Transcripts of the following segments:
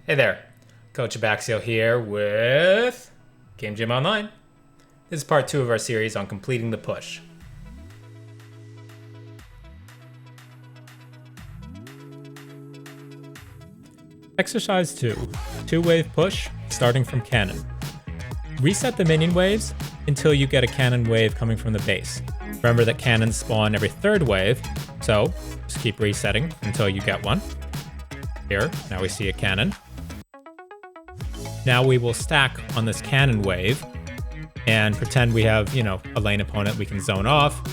Hey there, Coach Abaxial here with Game Gym Online. This is part 2 of our series on completing the push. Exercise 2, 2-wave push starting from cannon. Reset the minion waves until you get a cannon wave coming from the base. Remember that cannons spawn every 3rd wave, so just keep resetting until you get one. Here, now we see a cannon. Now we will stack on this cannon wave and pretend we have, a lane opponent we can zone off,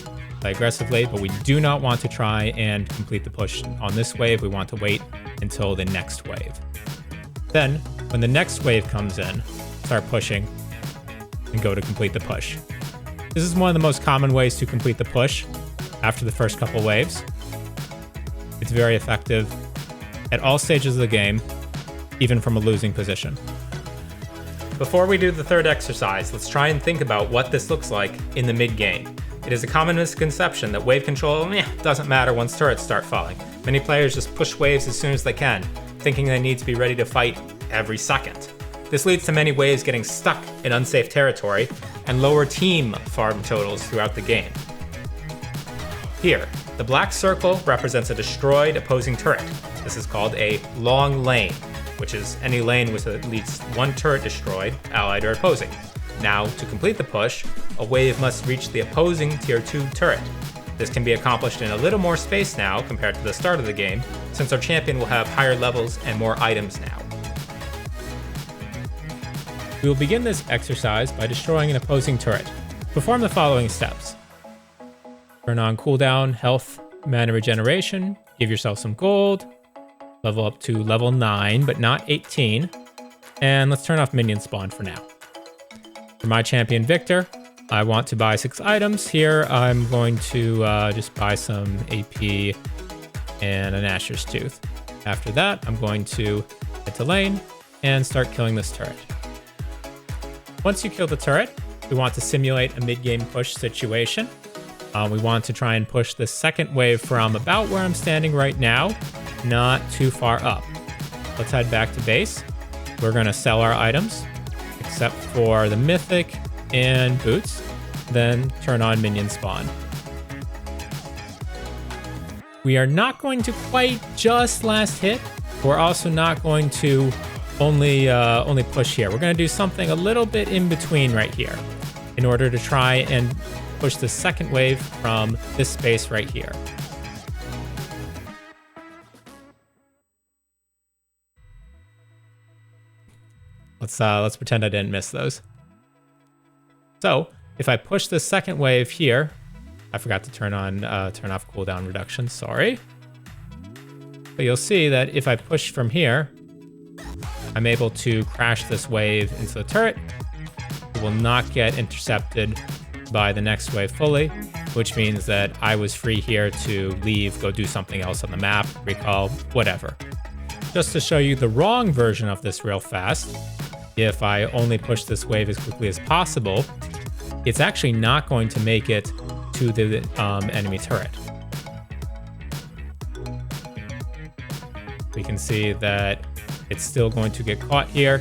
play aggressively, but we do not want to try and complete the push on this wave. We want to wait until the next wave. Then, when the next wave comes in, start pushing and go to complete the push. This is one of the most common ways to complete the push after the first couple waves. It's very effective at all stages of the game, even from a losing position. Before we do the 3rd exercise, let's try and think about what this looks like in the mid-game. It is a common misconception that wave control doesn't matter once turrets start falling. Many players just push waves as soon as they can, thinking they need to be ready to fight every second. This leads to many waves getting stuck in unsafe territory and lower team farm totals throughout the game. Here, the black circle represents a destroyed opposing turret. This is called a long lane, which is any lane with at least one turret destroyed, allied or opposing. Now, to complete the push, a wave must reach the opposing tier 2 turret. This can be accomplished in a little more space now compared to the start of the game, since our champion will have higher levels and more items now. We will begin this exercise by destroying an opposing turret. Perform the following steps. Turn on cooldown, health, mana regeneration, give yourself some gold, level up to level 9, but not 18. And let's turn off minion spawn for now. For my champion Victor, I want to buy 6 items. Here, I'm going to just buy some AP and a Nashor's Tooth. After that, I'm going to head to lane and start killing this turret. Once you kill the turret, we want to simulate a mid-game push situation. We want to try and push the second wave from about where I'm standing right now, not too far up. Let's head back to base. We're going to sell our items, except for the mythic and boots, then turn on minion spawn. We are not going to quite just last hit. We're also not going to only push here. We're going to do something a little bit in between right here in order to try and push the second wave from this space right here. Let's pretend I didn't miss those. So if I push the second wave here, I forgot to turn off cooldown reduction, sorry. But you'll see that if I push from here, I'm able to crash this wave into the turret. It will not get intercepted by the next wave fully, which means that I was free here to leave, go do something else on the map, recall, whatever. Just to show you the wrong version of this real fast, if I only push this wave as quickly as possible, it's actually not going to make it to the enemy turret. We can see that it's still going to get caught here,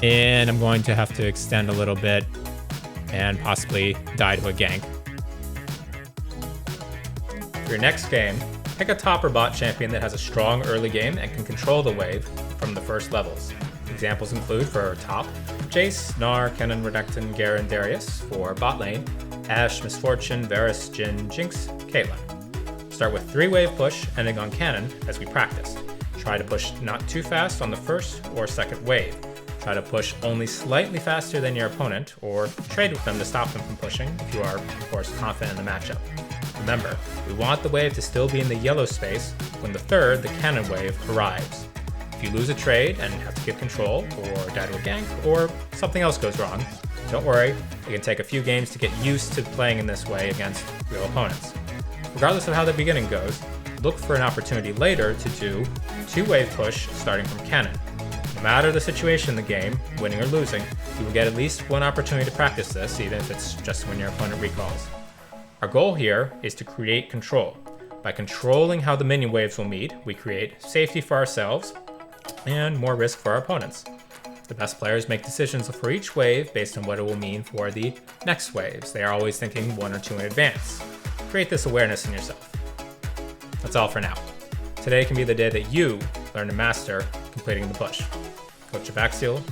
and I'm going to have to extend a little bit and possibly die to a gank. For your next game, pick a top or bot champion that has a strong early game and can control the wave from the first levels. Examples include for top, Jace, Gnar, Kennen, Renekton, Garen, Darius. For bot lane, Ashe, Misfortune, Varus, Jhin, Jinx, Caitlyn. Start with 3-wave push, ending on Cannon as we practiced. Try to push not too fast on the first or second wave. Try to push only slightly faster than your opponent, or trade with them to stop them from pushing if you are, of course, confident in the matchup. Remember, we want the wave to still be in the yellow space when the cannon wave, arrives. If you lose a trade and have to give control, or die to a gank, or something else goes wrong, don't worry, it can take a few games to get used to playing in this way against real opponents. Regardless of how the beginning goes, look for an opportunity later to do 2-wave push starting from cannon. No matter the situation in the game, winning or losing, you will get at least one opportunity to practice this, even if it's just when your opponent recalls. Our goal here is to create control. By controlling how the minion waves will meet, we create safety for ourselves and more risk for our opponents. The best players make decisions for each wave based on what it will mean for the next waves. They are always thinking 1 or 2 in advance. Create this awareness in yourself. That's all for now. Today can be the day that you learn to master completing the push. Coach Abaxial,